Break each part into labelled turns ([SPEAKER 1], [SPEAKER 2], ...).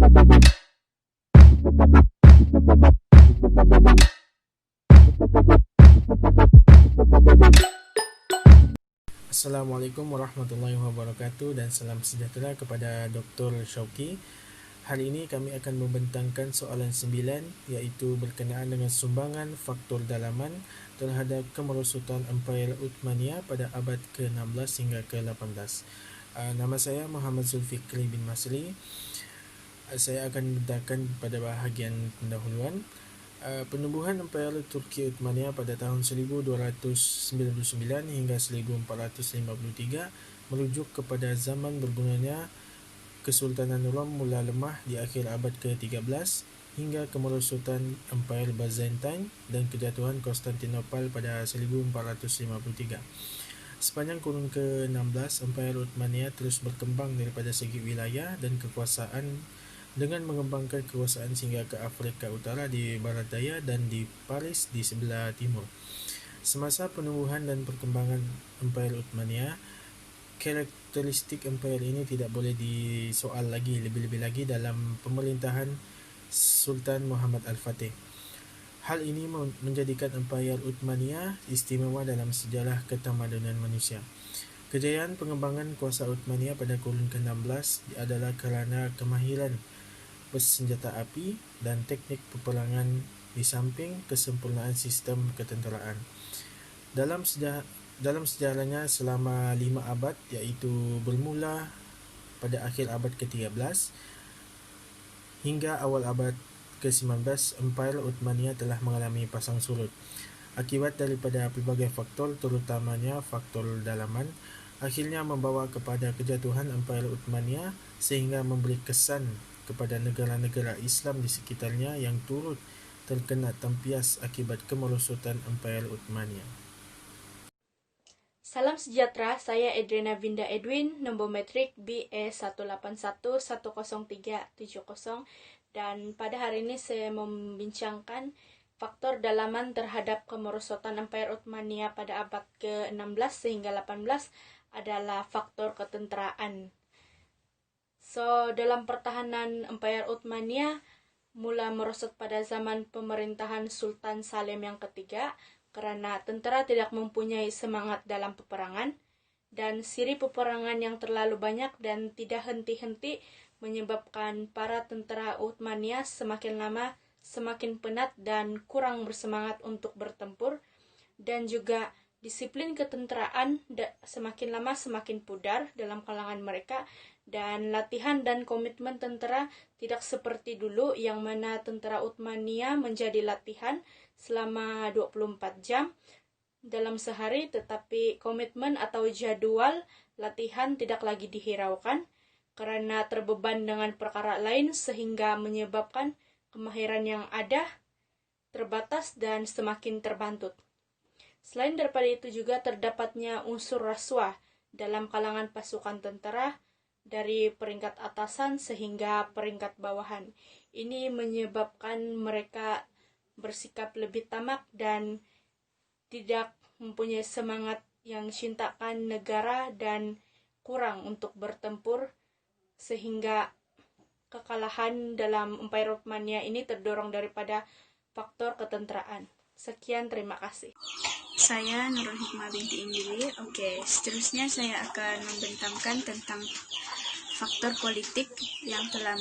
[SPEAKER 1] Assalamualaikum warahmatullahi wabarakatuh dan salam sejahtera kepada Dr. Syauqi. Hari ini kami akan membentangkan soalan 9 iaitu berkenaan dengan sumbangan faktor dalaman terhadap kemerosotan Empayar Uthmaniyah pada abad ke-16 hingga ke-18. Nama saya Muhammad Zulfikri bin Masri. Saya akan membentangkan pada bahagian pendahuluan. Penubuhan Empayar Turki Uthmaniyah pada tahun 1299 hingga 1453 merujuk kepada zaman bergunanya Kesultanan Rom mula lemah di akhir abad ke-13 hingga kemerosotan Empayar Byzantine dan kejatuhan Konstantinopel pada 1453. Sepanjang kurun ke-16, Empayar Uthmaniyah terus berkembang daripada segi wilayah dan kekuasaan dengan mengembangkan kekuasaan sehingga ke Afrika Utara di barat daya dan di Paris di sebelah timur. Semasa penubuhan dan perkembangan Empayar Uthmaniyah, karakteristik empayar ini tidak boleh disoal lagi, lebih-lebih lagi dalam pemerintahan Sultan Muhammad Al-Fatih. Hal ini menjadikan Empayar Uthmaniyah istimewa dalam sejarah ketamadunan manusia. Kejayaan pengembangan kuasa Uthmaniyah pada kurun ke-16 adalah kerana kemahiran bersenjata api dan teknik peperangan di samping kesempurnaan sistem ketenteraan. Dalam sejarahnya selama 5 abad, iaitu bermula pada akhir abad ke-13 hingga awal abad ke-19, Empayar Uthmaniyah telah mengalami pasang surut. Akibat daripada pelbagai faktor, terutamanya faktor dalaman, akhirnya membawa kepada kejatuhan Empayar Uthmaniyah sehingga memberi kesan kepada negara-negara Islam di sekitarnya yang turut terkena tampias akibat kemerosotan Empayar Uthmaniyah.
[SPEAKER 2] Salam sejahtera, saya Edrina Vinda Edwin, nombor metrik BE181103170, dan pada hari ini saya membincangkan faktor dalaman terhadap kemerosotan Empayar Uthmaniyah pada abad ke-16 sehingga 18 adalah faktor ketenteraan. Dalam pertahanan Empayar Uthmaniyah mula merosot pada zaman pemerintahan Sultan Salim yang ketiga karena tentera tidak mempunyai semangat dalam peperangan dan siri peperangan yang terlalu banyak dan tidak henti-henti menyebabkan para tentera Uthmaniyah semakin lama semakin penat dan kurang bersemangat untuk bertempur, dan juga disiplin ketenteraan semakin lama semakin pudar dalam kalangan mereka, dan latihan dan komitmen tentera tidak seperti dulu yang mana tentera Uthmaniyah menjadi latihan selama 24 jam dalam sehari, tetapi komitmen atau jadwal latihan tidak lagi dihiraukan karena terbeban dengan perkara lain sehingga menyebabkan kemahiran yang ada terbatas dan semakin terbantut. Selain daripada itu juga terdapatnya unsur rasuah dalam kalangan pasukan tentera dari peringkat atasan sehingga peringkat bawahan. Ini menyebabkan mereka bersikap lebih tamak dan tidak mempunyai semangat yang cintakan negara dan kurang untuk bertempur, sehingga kekalahan dalam Empayar Uthmaniyah ini terdorong daripada faktor ketenteraan. Sekian, terima kasih.
[SPEAKER 3] Saya Nurul Hikmah binti Indili. Seterusnya saya akan membentangkan tentang faktor politik yang telah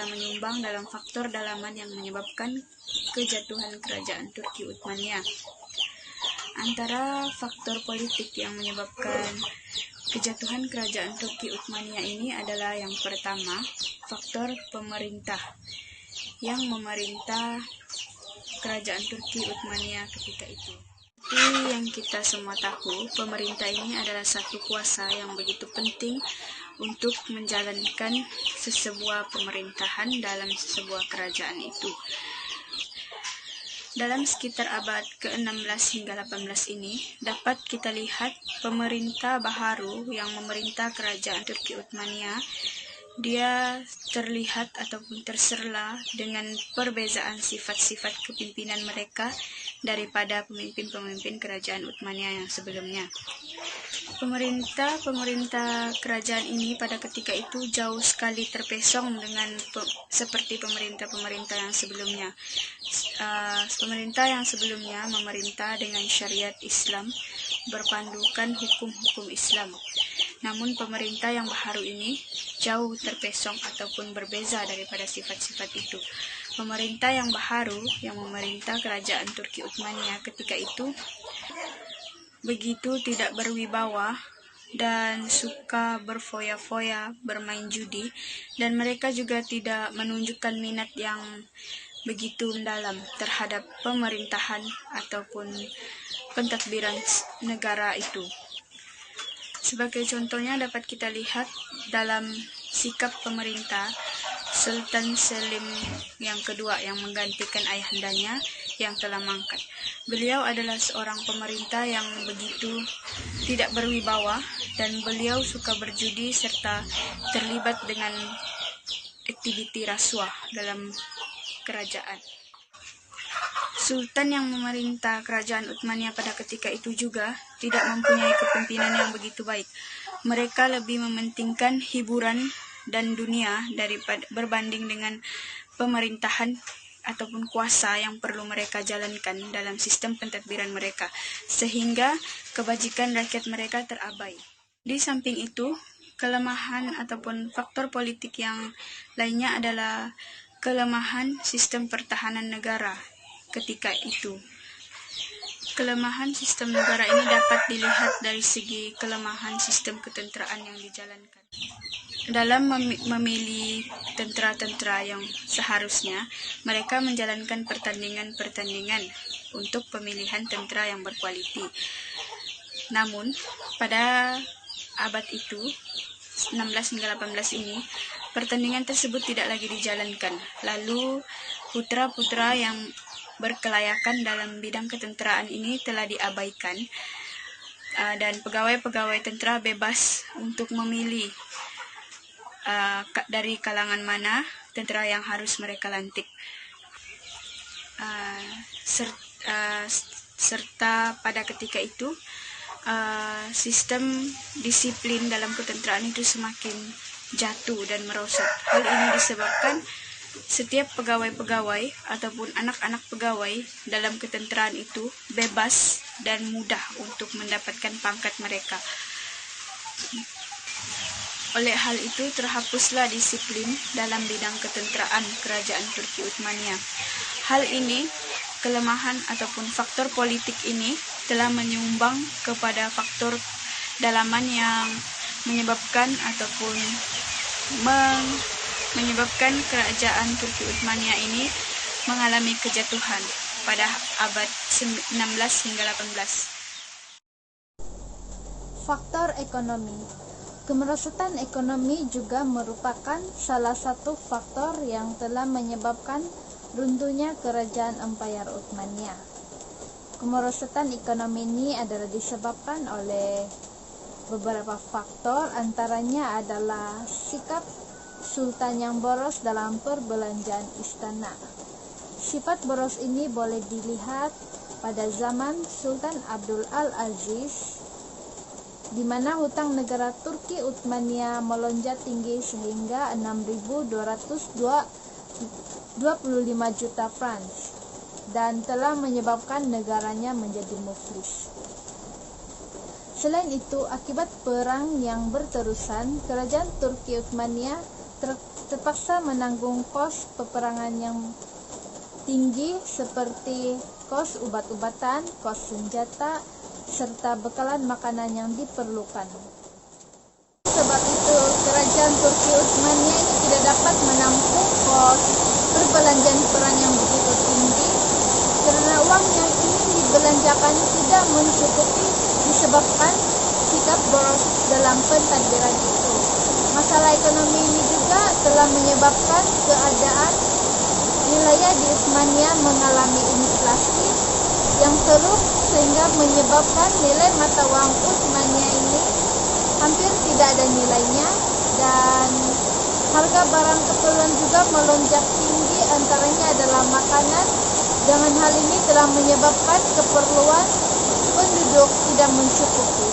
[SPEAKER 3] menyumbang dalam faktor dalaman yang menyebabkan kejatuhan kerajaan Turki Uthmaniyah. Antara faktor politik yang menyebabkan kejatuhan kerajaan Turki Uthmaniyah ini adalah yang pertama, faktor pemerintah yang memerintah kerajaan Turki Uthmaniyah ketika itu. Seperti yang kita semua tahu, pemerintah ini adalah satu kuasa yang begitu penting untuk menjalankan sesebuah pemerintahan dalam sebuah kerajaan itu. Dalam sekitar abad ke-16 hingga 18 ini, dapat kita lihat pemerintah baharu yang memerintah kerajaan Turki Uthmaniyah, dia terlihat ataupun terserlah dengan perbezaan sifat-sifat kepimpinan mereka daripada pemimpin-pemimpin kerajaan Uthmaniyah yang sebelumnya. Pemerintah kerajaan ini pada ketika itu jauh sekali terpesong dengan seperti pemerintah yang sebelumnya. Pemerintah yang sebelumnya memerintah dengan syariat Islam, berpandukan hukum-hukum Islam. Namun pemerintah yang baru ini jauh terpesong ataupun berbeza daripada sifat-sifat itu. Pemerintah yang baru yang memerintah kerajaan Turki Uthmaniyah ketika itu begitu tidak berwibawa dan suka berfoya-foya, bermain judi, dan mereka juga tidak menunjukkan minat yang begitu mendalam terhadap pemerintahan ataupun pentadbiran negara itu. Sebagai contohnya dapat kita lihat dalam sikap pemerintah Sultan Selim yang kedua yang menggantikan ayahandanya yang telah mangkat. Beliau adalah seorang pemerintah yang begitu tidak berwibawa dan beliau suka berjudi serta terlibat dengan aktiviti rasuah dalam kerajaan. Sultan yang memerintah kerajaan Uthmaniyah pada ketika itu juga tidak mempunyai kepemimpinan yang begitu baik. Mereka lebih mementingkan hiburan dan dunia daripada berbanding dengan pemerintahan ataupun kuasa yang perlu mereka jalankan dalam sistem pentadbiran mereka, sehingga kebajikan rakyat mereka terabai. Di samping itu, kelemahan ataupun faktor politik yang lainnya adalah kelemahan sistem pertahanan negara ketika itu. Kelemahan sistem negara ini dapat dilihat dari segi kelemahan sistem ketenteraan yang dijalankan. Dalam memilih tentara-tentara yang seharusnya, mereka menjalankan pertandingan-pertandingan untuk pemilihan tentara yang berkualiti. Namun, pada abad itu, 16 hingga 18 ini, pertandingan tersebut tidak lagi dijalankan. Lalu, putra-putra yang berkelayakan dalam bidang ketenteraan ini telah diabaikan, dan pegawai-pegawai tentera bebas untuk memilih dari kalangan mana tentera yang harus mereka lantik. Serta pada ketika itu sistem disiplin dalam ketenteraan itu semakin jatuh dan merosot. Hal ini disebabkan setiap pegawai-pegawai ataupun anak-anak pegawai dalam ketenteraan itu bebas dan mudah untuk mendapatkan pangkat mereka. Oleh hal itu terhapuslah disiplin dalam bidang ketenteraan kerajaan Turki Uthmaniyah. Hal ini, kelemahan ataupun faktor politik ini telah menyumbang kepada faktor dalaman yang menyebabkan ataupun menyebabkan kerajaan Turki Uthmaniyah ini mengalami kejatuhan pada abad 16 hingga 18.
[SPEAKER 4] Faktor ekonomi. Kemerosotan ekonomi juga merupakan salah satu faktor yang telah menyebabkan runtuhnya kerajaan Empayar Uthmaniyah. Kemerosotan ekonomi ini adalah disebabkan oleh beberapa faktor, antaranya adalah sikap Sultan yang boros dalam perbelanjaan istana. Sifat boros ini boleh dilihat pada zaman Sultan Abdul Al-Aziz, di mana hutang negara Turki Uthmaniyah melonjak tinggi sehingga 6.225 juta francs dan telah menyebabkan negaranya menjadi muflis. Selain itu, akibat perang yang berterusan, kerajaan Turki Uthmaniyah terpaksa menanggung kos peperangan yang tinggi seperti kos ubat-ubatan, kos senjata, serta bekalan makanan yang diperlukan. Sebab itu, kerajaan Turki Uthmaniyah ini tidak dapat menampung kos perbelanjaan perang yang begitu tinggi karena uang yang ingin dibelanjakan tidak mencukupi disebabkan sikap boros dalam pentadbiran itu. Masalah ekonomi ini juga telah menyebabkan keadaan wilayah di Uthmaniyah mengalami inflasi yang teruk sehingga menyebabkan nilai mata uang Uthmaniyah ini hampir tidak ada nilainya dan harga barang keperluan juga melonjak tinggi, antaranya adalah makanan. Dengan hal ini telah menyebabkan keperluan penduduk tidak mencukupi.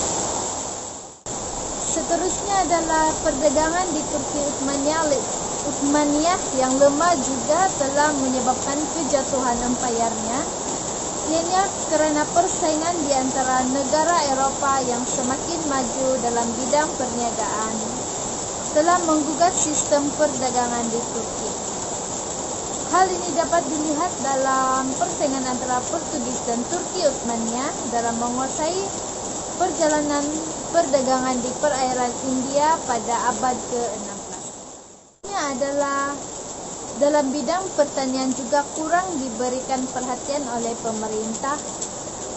[SPEAKER 4] Seterusnya adalah perdagangan di Turki Uthmaniyah yang lemah juga telah menyebabkan kejatuhan empayarnya. Ianya karena persaingan di antara negara Eropa yang semakin maju dalam bidang perniagaan telah menggugat sistem perdagangan di Turki. Hal ini dapat dilihat dalam persaingan antara Portugis dan Turki Uthmaniyah dalam menguasai perjalanan perdagangan di perairan India pada abad ke-16. Ini adalah dalam bidang pertanian juga kurang diberikan perhatian oleh pemerintah.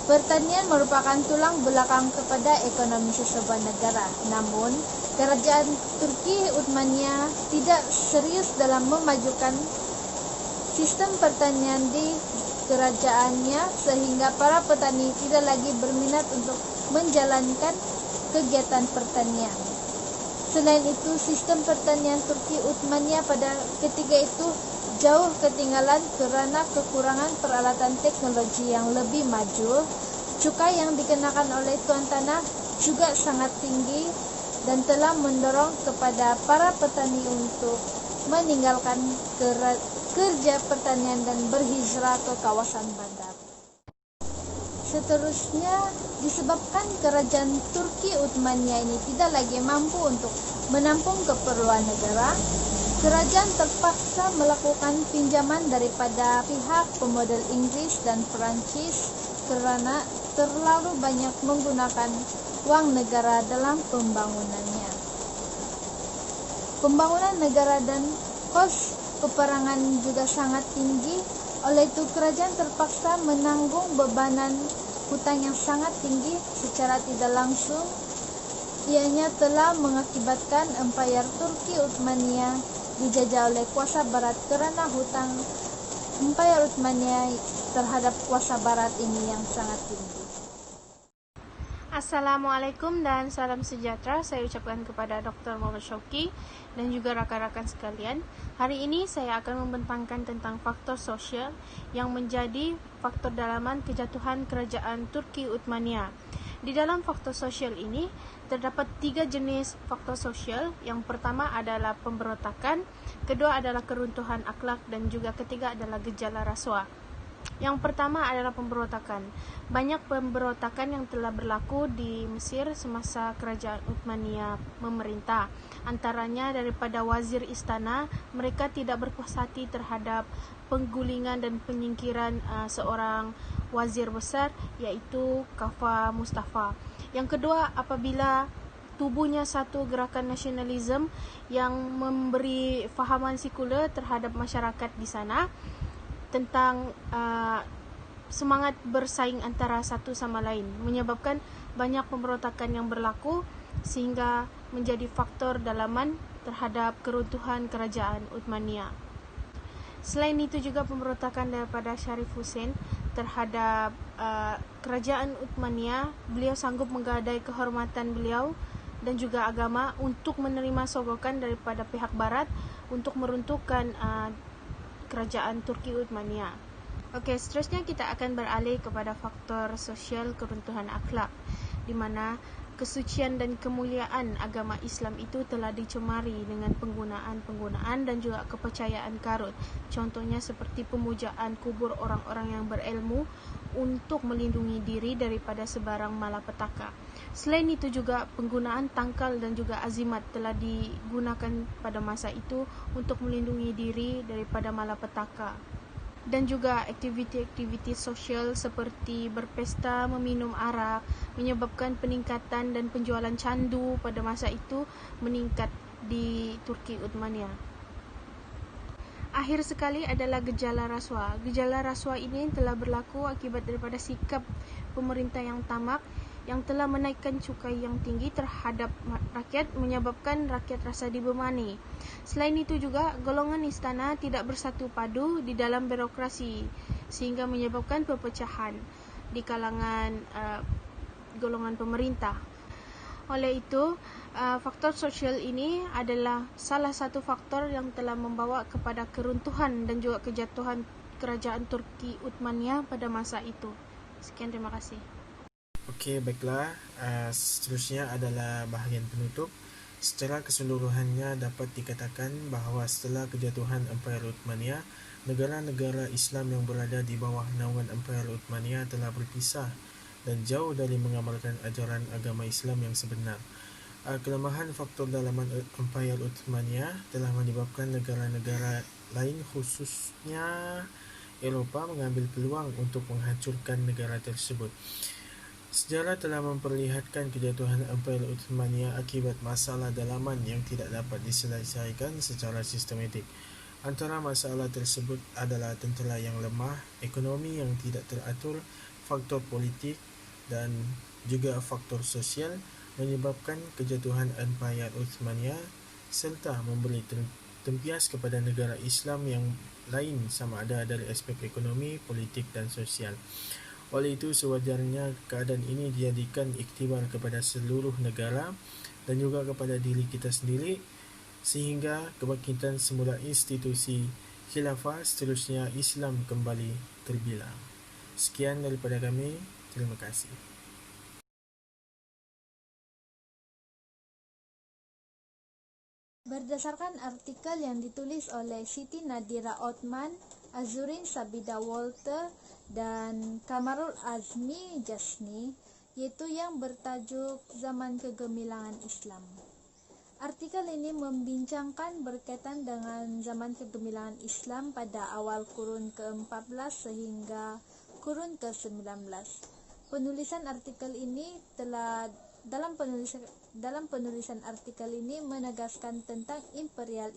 [SPEAKER 4] Pertanian merupakan tulang belakang kepada ekonomi sesebuah negara. Namun, kerajaan Turki Uthmaniyah tidak serius dalam memajukan sistem pertanian di kerajaannya sehingga para petani tidak lagi berminat untuk menjalankan kegiatan pertanian. Selain itu, sistem pertanian Turki Uthmaniyah pada ketika itu jauh ketinggalan karena kekurangan peralatan teknologi yang lebih maju. Cukai yang dikenakan oleh tuan tanah juga sangat tinggi dan telah mendorong kepada para petani untuk meninggalkan kerja pertanian dan berhijrah ke kawasan bandar. Seterusnya, disebabkan kerajaan Turki Uthmaniyah ini tidak lagi mampu untuk menampung keperluan negara, kerajaan terpaksa melakukan pinjaman daripada pihak pemodal Inggris dan Perancis karena terlalu banyak menggunakan uang negara dalam pembangunannya. Pembangunan negara dan kos peperangan juga sangat tinggi, oleh itu kerajaan terpaksa menanggung bebanan hutang yang sangat tinggi secara tidak langsung. Ianya telah mengakibatkan empayar Turki Uthmaniyah dijajah oleh kuasa barat karena hutang empayar Uthmaniyah terhadap kuasa barat ini yang sangat tinggi.
[SPEAKER 2] Assalamualaikum dan salam sejahtera saya ucapkan kepada Dr. Muhammad Syauqi dan juga rakan-rakan sekalian. Hari ini saya akan membentangkan tentang faktor sosial yang menjadi faktor dalaman kejatuhan kerajaan Turki Uthmaniyah. Di dalam faktor sosial ini terdapat 3 jenis faktor sosial. Yang pertama adalah pemberontakan, kedua adalah keruntuhan akhlak dan juga ketiga adalah gejala rasuah. Yang pertama adalah pemberontakan. Banyak pemberontakan yang telah berlaku di Mesir semasa kerajaan Uthmaniyah memerintah. Antaranya daripada wazir istana, mereka tidak berpuas hati terhadap penggulingan dan penyingkiran seorang wazir besar iaitu Kafa Mustafa. Yang kedua, apabila tubuhnya satu gerakan nasionalisme yang memberi fahaman sekular terhadap masyarakat di sana tentang semangat bersaing antara satu sama lain, menyebabkan banyak pemberontakan yang berlaku sehingga menjadi faktor dalaman terhadap keruntuhan kerajaan Uthmaniyah. Selain itu juga pemberontakan daripada Sharif Hussein terhadap kerajaan Uthmaniyah. Beliau sanggup menggadai kehormatan beliau dan juga agama untuk menerima sogokan daripada pihak barat untuk meruntuhkan kerajaan Turki Uthmaniyah. Okey, seterusnya kita akan beralih kepada faktor sosial keruntuhan akhlak, di mana kesucian dan kemuliaan agama Islam itu telah dicemari dengan penggunaan dan juga kepercayaan karut. Contohnya seperti pemujaan kubur orang-orang yang berilmu untuk melindungi diri daripada sebarang malapetaka. Selain itu juga penggunaan tangkal dan juga azimat telah digunakan pada masa itu untuk melindungi diri daripada malapetaka. Dan juga aktiviti-aktiviti sosial seperti berpesta, meminum arak menyebabkan peningkatan dan penjualan candu pada masa itu meningkat di Turki Uthmaniyah. Akhir sekali adalah gejala rasuah. Gejala rasuah ini telah berlaku akibat daripada sikap pemerintah yang tamak yang telah menaikkan cukai yang tinggi terhadap rakyat, menyebabkan rakyat rasa dibebani. Selain itu juga golongan istana tidak bersatu padu di dalam birokrasi sehingga menyebabkan perpecahan di kalangan golongan pemerintah. Oleh itu, faktor sosial ini adalah salah satu faktor yang telah membawa kepada keruntuhan dan juga kejatuhan kerajaan Turki Uthmaniyah pada masa itu. Sekian, terima kasih.
[SPEAKER 1] Okey, baiklah. Seterusnya adalah bahagian penutup. Secara keseluruhannya dapat dikatakan bahawa setelah kejatuhan Empayar Uthmaniyya, negara-negara Islam yang berada di bawah naungan Empayar Uthmaniyya telah berpisah dan jauh dari mengamalkan ajaran agama Islam yang sebenar. Kelemahan faktor dalaman Empayar Uthmaniyya telah menyebabkan negara-negara lain khususnya Eropah mengambil peluang untuk menghancurkan negara tersebut. Sejarah telah memperlihatkan kejatuhan Empayar Uthmaniyya akibat masalah dalaman yang tidak dapat diselesaikan secara sistematik. Antara masalah tersebut adalah tentera yang lemah, ekonomi yang tidak teratur, faktor politik dan juga faktor sosial menyebabkan kejatuhan Empayar Uthmaniyya serta memberi tempias kepada negara Islam yang lain sama ada dari aspek ekonomi, politik dan sosial. Oleh itu, sewajarnya keadaan ini dijadikan iktibar kepada seluruh negara dan juga kepada diri kita sendiri sehingga kebangkitan semula institusi khilafah seterusnya Islam kembali terbilang. Sekian daripada kami. Terima kasih.
[SPEAKER 4] Berdasarkan artikel yang ditulis oleh Siti Nadira Othman, Azurin Sabida Walter, dan Kamarul Azmi Jasni, yaitu yang bertajuk Zaman Kegemilangan Islam. Artikel ini membincangkan berkaitan dengan zaman kegemilangan Islam pada awal kurun ke-14 sehingga kurun ke-19. Penulisan artikel ini dalam penulisan artikel ini menegaskan tentang imperial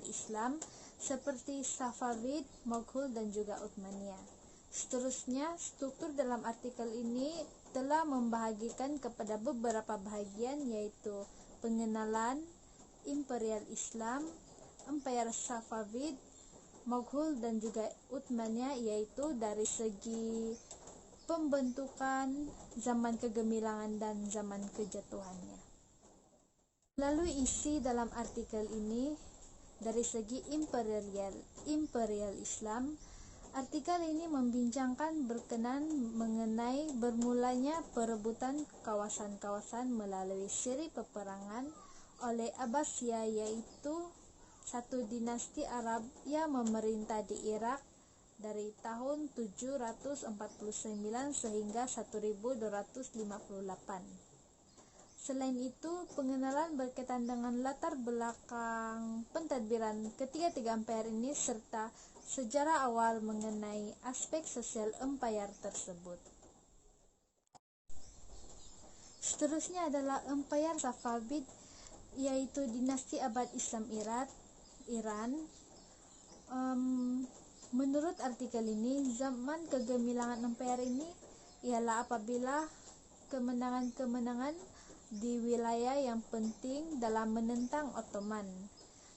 [SPEAKER 4] Islam seperti Safavid, Moghul dan juga Uthmaniyya. Seterusnya, struktur dalam artikel ini telah membahagikan kepada beberapa bahagian, yaitu pengenalan imperial Islam, Empayar Safavid, Moghul dan juga Uthmaniyya, yaitu dari segi pembentukan, zaman kegemilangan dan zaman kejatuhannya. Melalui isi dalam artikel ini dari segi imperial Islam, artikel ini membincangkan berkenan mengenai bermulanya perebutan kawasan-kawasan melalui siri peperangan oleh Abbasiyah, yaitu satu dinasti Arab yang memerintah di Irak dari tahun 749 sehingga 1258. Selain itu, pengenalan berkaitan dengan latar belakang pentadbiran ketiga-tiga empayar ini serta sejarah awal mengenai aspek sosial empayar tersebut. Seterusnya adalah Empayar Safavid, yaitu dinasti abad Islam Iran. Menurut artikel ini, zaman kegemilangan empayar ini ialah apabila kemenangan-kemenangan di wilayah yang penting dalam menentang Ottoman.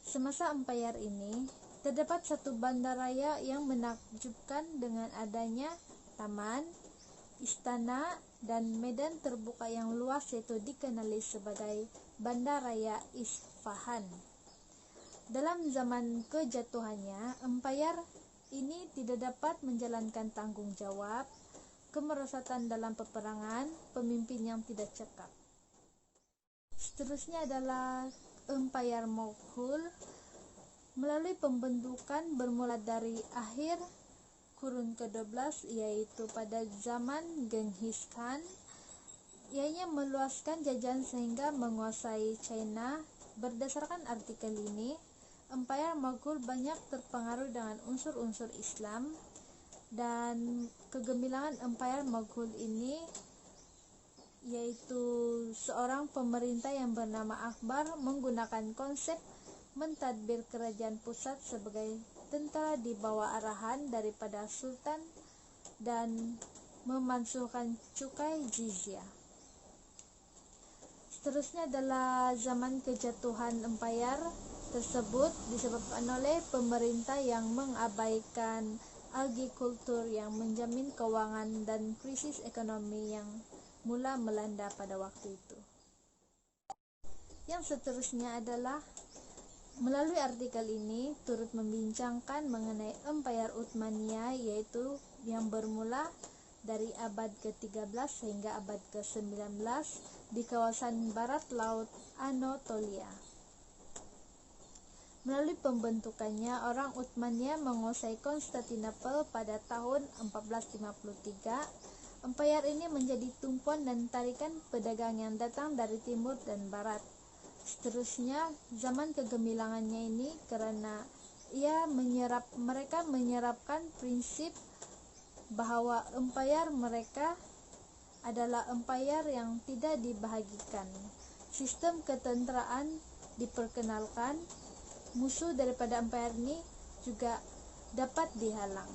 [SPEAKER 4] Semasa empayar ini, terdapat satu bandaraya yang menakjubkan dengan adanya taman, istana, dan medan terbuka yang luas, yaitu dikenali sebagai Bandaraya Isfahan. Dalam zaman kejatuhannya, empayar ini tidak dapat menjalankan tanggung jawab, kemerosotan dalam peperangan, pemimpin yang tidak cekap. Seterusnya adalah Empayar Moghul. Melalui pembentukan bermula dari akhir kurun ke-12, yaitu pada zaman Genghis Khan, ianya meluaskan jajahan sehingga menguasai China. Berdasarkan artikel ini, Empayar Moghul banyak terpengaruh dengan unsur-unsur Islam, dan kegemilangan Empayar Moghul ini yaitu seorang pemerintah yang bernama Akbar menggunakan konsep mentadbir kerajaan pusat sebagai tentara di bawah arahan daripada sultan dan memansuhkan cukai jizyah. Seterusnya adalah zaman kejatuhan empayar tersebut disebabkan oleh pemerintah yang mengabaikan agrikultur yang menjamin keuangan dan krisis ekonomi yang mula melanda pada waktu itu. Yang seterusnya adalah melalui artikel ini turut membincangkan mengenai Empayar Uthmaniyya, yaitu yang bermula dari abad ke-13 hingga abad ke-19 di kawasan barat laut Anatolia. Melalui pembentukannya, orang Uthmaniyah menguasai Konstantinopel pada tahun 1453. Empayar ini menjadi tumpuan dan tarikan pedagang yang datang dari timur dan barat. Seterusnya, zaman kegemilangannya ini karena mereka menyerapkan prinsip bahwa empayar mereka adalah empayar yang tidak dibahagikan. Sistem ketenteraan diperkenalkan, musuh daripada empayar ini juga dapat dihalang.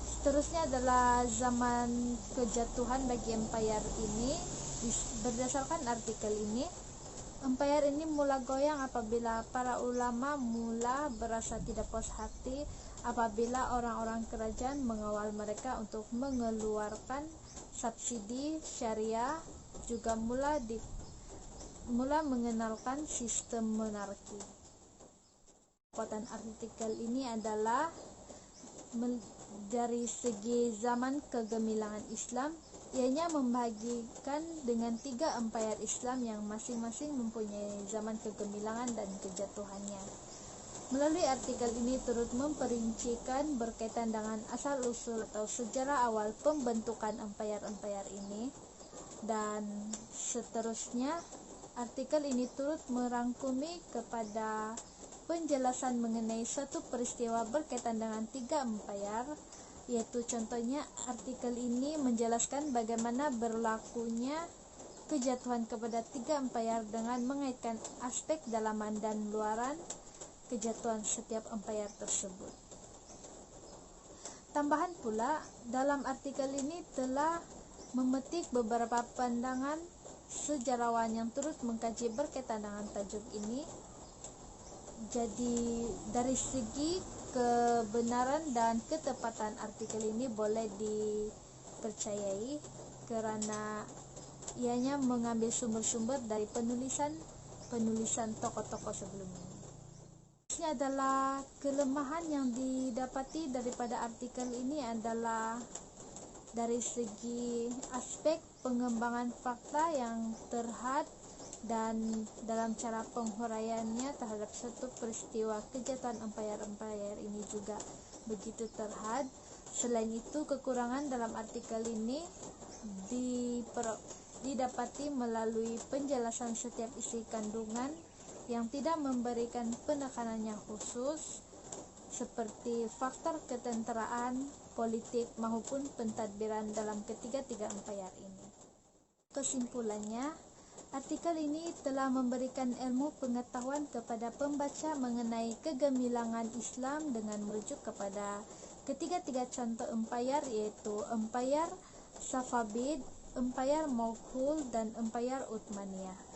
[SPEAKER 4] Seterusnya adalah zaman kejatuhan bagi empayar ini. Berdasarkan artikel ini, empayar ini mula goyang apabila para ulama mula berasa tidak puas hati apabila orang-orang kerajaan mengawal mereka untuk mengeluarkan subsidi syariah, juga mula mengenalkan sistem monarki. Kekuatan artikel ini adalah dari segi zaman kegemilangan Islam, ianya membagikan dengan 3 empayar Islam yang masing-masing mempunyai zaman kegemilangan dan kejatuhannya. Melalui artikel ini turut memperincikan berkaitan dengan asal-usul atau sejarah awal pembentukan empayar-empayar ini, dan seterusnya artikel ini turut merangkumi kepada penjelasan mengenai satu peristiwa berkaitan dengan 3 empayar, yaitu contohnya artikel ini menjelaskan bagaimana berlakunya kejatuhan kepada 3 empayar dengan mengaitkan aspek dalaman dan luaran kejatuhan setiap empayar tersebut. Tambahan pula, dalam artikel ini telah memetik beberapa pandangan sejarawan yang turut mengkaji berkaitan dengan tajuk ini. Jadi dari segi kebenaran dan ketepatan artikel ini boleh dipercayai karena ianya mengambil sumber-sumber dari penulisan tokoh-tokoh sebelumnya. Ini adalah kelemahan yang didapati daripada artikel ini adalah dari segi aspek pengembangan fakta yang terhad dan dalam cara penghuraiannya terhadap suatu peristiwa kejatuhan empayar-empayar ini juga begitu terhad. Selain itu, kekurangan dalam artikel ini didapati melalui penjelasan setiap isi kandungan yang tidak memberikan penekanan yang khusus seperti faktor ketenteraan, politik maupun pentadbiran dalam ketiga-tiga empayar ini. Kesimpulannya, artikel ini telah memberikan ilmu pengetahuan kepada pembaca mengenai kegemilangan Islam dengan merujuk kepada ketiga-tiga contoh empayar, yaitu empayar Safavid, empayar Moghul, dan empayar Uthmaniyah.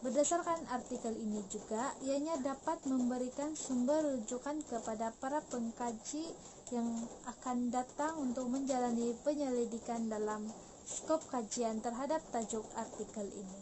[SPEAKER 4] Berdasarkan artikel ini juga, ianya dapat memberikan sumber rujukan kepada para pengkaji yang akan datang untuk menjalani penyelidikan dalam skop kajian terhadap tajuk artikel ini.